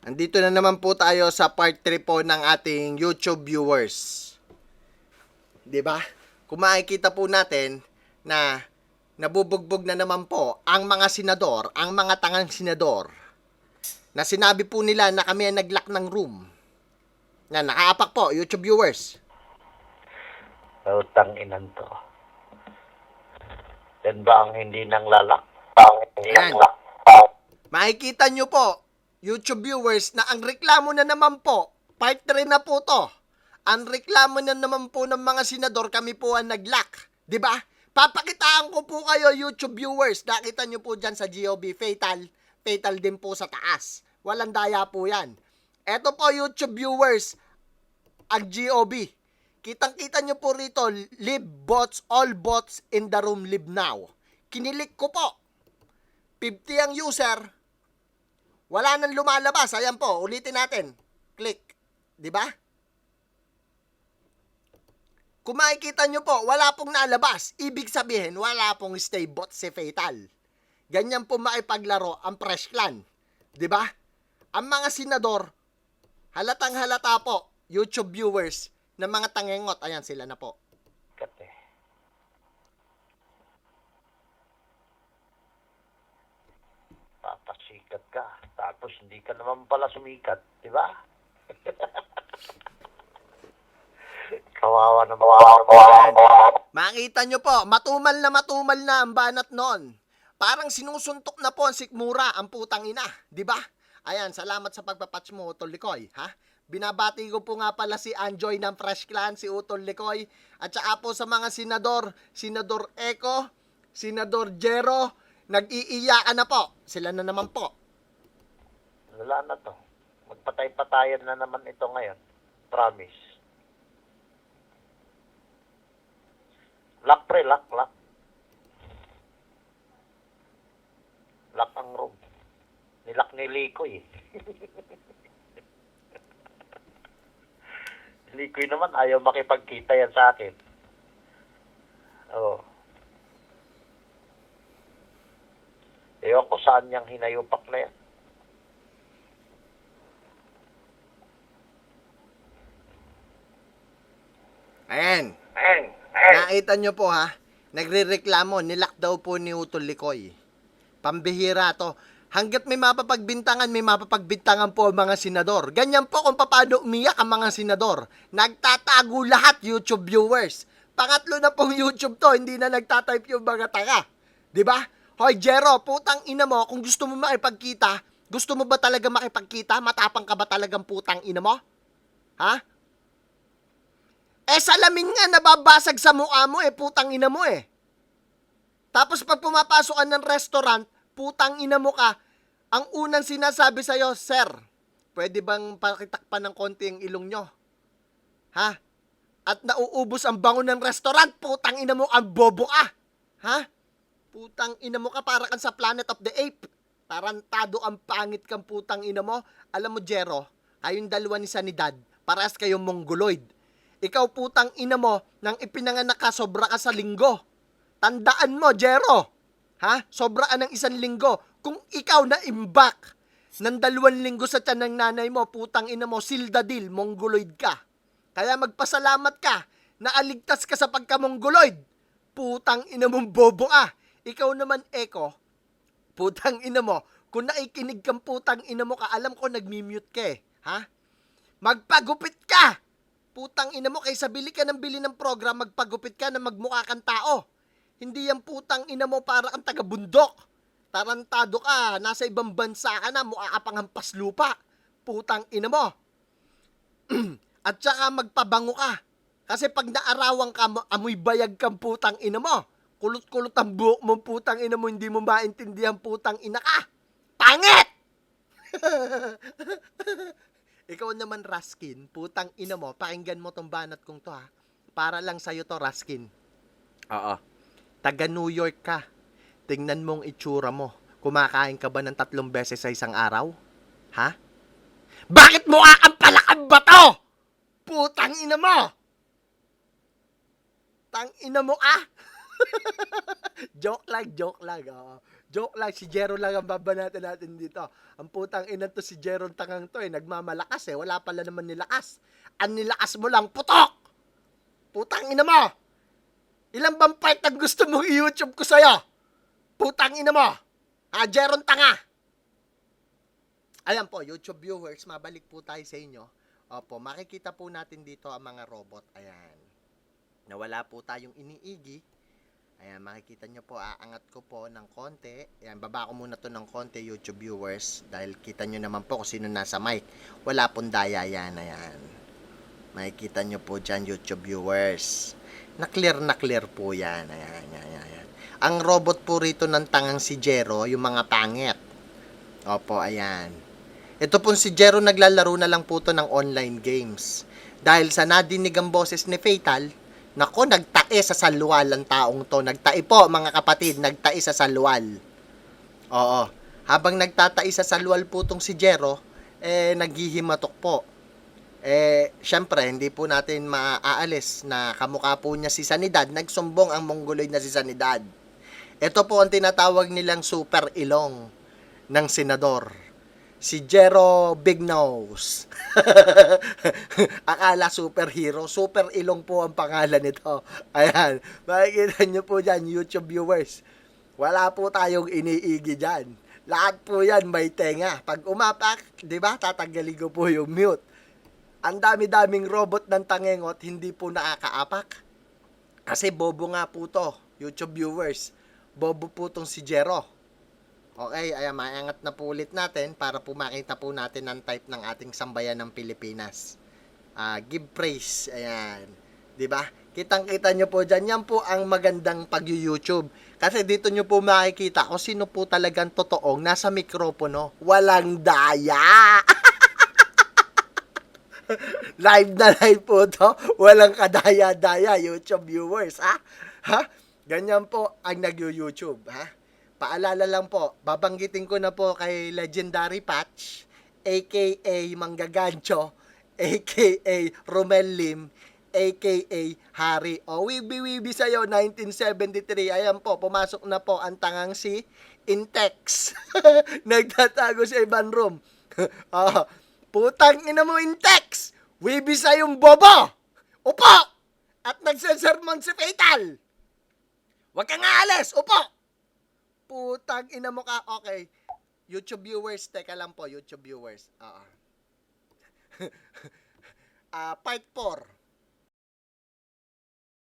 Andito na naman po tayo sa part 3 po ng ating YouTube viewers. 'Di ba? Kung makikita po natin na nabubugbog na naman po ang mga senador, ang mga tangang senador, na sinabi po nila na kami ang nag-lock ng room. Na nakaapak po, YouTube viewers. Utang inan to. Yan ba ang hindi nang lalak? Ayan. Makikita nyo po, YouTube viewers, na ang reklamo na naman po, part 3 na po to. Ang reklamo na naman po ng mga senador, kami po ang nag-lock. Diba? Papakitaan ko po kayo, YouTube viewers. Nakita nyo po dyan sa GOB, fatal. Fatal din po sa taas. Walang daya po yan. Eto po, YouTube viewers, ang GOB. Kitang-kita nyo po rito, leave bots, all bots in the room, leave now. Kinilik ko po. 50 ang user. Wala nang lumalabas. Ayan po, ulitin natin. Click. Diba? Kung makikita nyo po, wala pong nalabas. Ibig sabihin, wala pong stay bot si Fatal. Ganyan po makipaglaro ang Fresh Clan. Diba? Ang mga senador, halatang halata po, YouTube viewers, ng mga tangengot. Ayan sila na po. Kate. Papasikat ka. Tapos hindi ka naman pala sumikat. Di ba? Kawawa naman. Makita nyo po, matumal na ang banat noon. Parang sinusuntok na po ang sikmura, ang putang ina. Diba? Ayan, salamat sa pagpapatch mo, Utol Likoy. Ha? Binabati ko po nga pala si Anjoy ng Fresh Clan, si Utol Likoy. At saka po sa mga senador, Senador Eco, Senador Jero, nag-iiyakan na po. Sila na naman po. Wala na to. Magpatay-patayan na naman ito ngayon. Promise. Lock pre, lock. Lock ang room. Nilock ni Likoy eh. Likoy naman ayaw makipagkita yan sa akin. Oo. Ewan ko saan niyang hinayupak na yan. Ayan. Nakita nyo po ha, nagre-reklamo, nilock daw po ni Utol Likoy. Pambihira to. Hanggat may mapapagbintangan po ang mga senador. Ganyan po kung paano umiyak ang mga senador. Nagtatago lahat, YouTube viewers. Pangatlo na pong YouTube to, hindi na nagtatype yung mga tanga. Diba? Hoy, Jero, putang ina mo, kung gusto mo makipagkita, gusto mo ba talaga makipagkita? Matapang ka ba talagang putang ina mo? Ha? Salamin nga nababasag sa mukha mo putang ina mo Tapos pag pumapasok ka ng restaurant, putang ina mo ka, ang unang sinasabi sa'yo, sir, pwede bang pakitakpan ng konti ang ilong nyo? Ha? At nauubos ang bango ng restaurant, putang ina mo, ang bobo ka. Ha? Putang ina mo ka, para kang sa Planet of the Apes. Tarantado ang pangit kang putang ina mo. Alam mo, Jero, kayong dalawa ni Sanidad, parehas kayong mongoloid. Ikaw putang ina mo, nang ipinanganak ka, sobra ka sa linggo. Tandaan mo, Jero. Ha? Sobra ka ng 1 linggo. Kung ikaw na imbak ng 2 linggo sa tiyan ng nanay mo, putang ina mo, sildadil, mongoloid ka. Kaya magpasalamat ka na aligtas ka sa pagka-mongoloid. Putang ina mong bobo Ikaw naman, Eko, putang ina mo, kung naikinig kang putang ina mo ka, alam ko nagmi-mute ka ha? Magpagupit ka! Putang ina mo, kaysa bili ka ng bili ng program, magpagupit ka na magmukha kang tao. Hindi yan putang ina mo para kang taga-bundok. Tarantado ka, nasa ibang bansa ka na, mukha ka pang hampas lupa. Putang ina mo. At saka magpabango ka. Kasi pag naarawang ka, amoy bayag kang putang ina mo. Kulot-kulot ang buhok mo, putang ina mo, hindi mo maintindihan putang ina ka. Pangit! Ikaw naman, Raskin, putang ina mo, pakinggan mo tong banat kong to ha. Para lang sa'yo to, Raskin. Oo. Taga New York ka. Tingnan mong itsura mo. Kumakain ka ba ng 3 beses sa isang araw? Ha? Bakit mukha kang palakang bato? Putang ina mo! Tang ina mo joke lang. Joke lang, si Jero lang ang babanatan natin dito. Ang putang ina to, si Jero tangang to nagmamalakas wala pala naman nilakas. Ang nilakas mo lang, putok! Putang ina mo! Ilang bang part ang gusto mong i-YouTube ko sa'yo? Putang ina mo! Jero tanga! Ayan po, YouTube viewers, mabalik po tayo sa inyo. Opo, makikita po natin dito ang mga robot. Ayan. Nawala po tayong iniigi. Ayan, makikita nyo po, aangat ko po ng konti. Ayan, baba ko muna to ng konti, YouTube viewers. Dahil kita nyo naman po kung sino nasa mic. Wala pong daya yan, ayan. Makikita nyo po dyan, YouTube viewers. Na clear po yan. Ayan, ayan, ayan. Ang robot po rito ng tangang si Jero, yung mga pangit. Opo, ayan. Ito po si Jero, naglalaro na lang po to ng online games. Dahil sa nadinig ang boses ni Fatal, nako, nagtae sa salwal ang taong to. Nagtae po, mga kapatid, nagtae sa salwal. Oo. Habang nagtatae sa salwal po tong si Jero, naghihimatok po. Syempre, hindi po natin maaalis na kamukha po niya si Sanidad. Nagsumbong ang Mongoloid na si Sanidad. Ito po ang tinatawag nilang super ilong ng senador. Si Jero Big Nose. Akala superhero. Super ilong po ang pangalan nito. Ayan. Makikita nyo po dyan, YouTube viewers. Wala po tayong iniigi dyan. Lahat po yan may tenga. Pag umapak, di ba, tatanggalin ko po yung mute. Ang dami-daming robot ng tangengot, hindi po nakakaapak. Kasi bobo nga po to, YouTube viewers. Bobo po tong si Jero. Okay, ayan, maangat na po ulit natin para po makita po natin ang type ng ating sambayan ng Pilipinas. Give praise, ayan. 'Di ba? Kitang-kita nyo po dyan, yan po ang magandang pag-YouTube. Kasi dito nyo po makikita kung sino po talagang totoong nasa mikropono. Walang daya! Live na live po to. Walang kadaya-daya, YouTube viewers, ha? Ha? Ganyan po ang nag-YouTube, ha? Paalala lang po, babanggitin ko na po kay Legendary Patch, aka Manggagancho, aka Romel Lim, aka Hari. O, wibi sa'yo, 1973. Ayan po, pumasok na po ang tangang si Intex. Nagtatago sa ibang room. Putang ina mo, Intex! Wibi sa'yong bobo! Upo! At nagsasermon si Fatal! Huwag kang aalis! Upo! Putang ina mo ka. Okay. YouTube viewers, teka lang po, YouTube viewers. Part 4.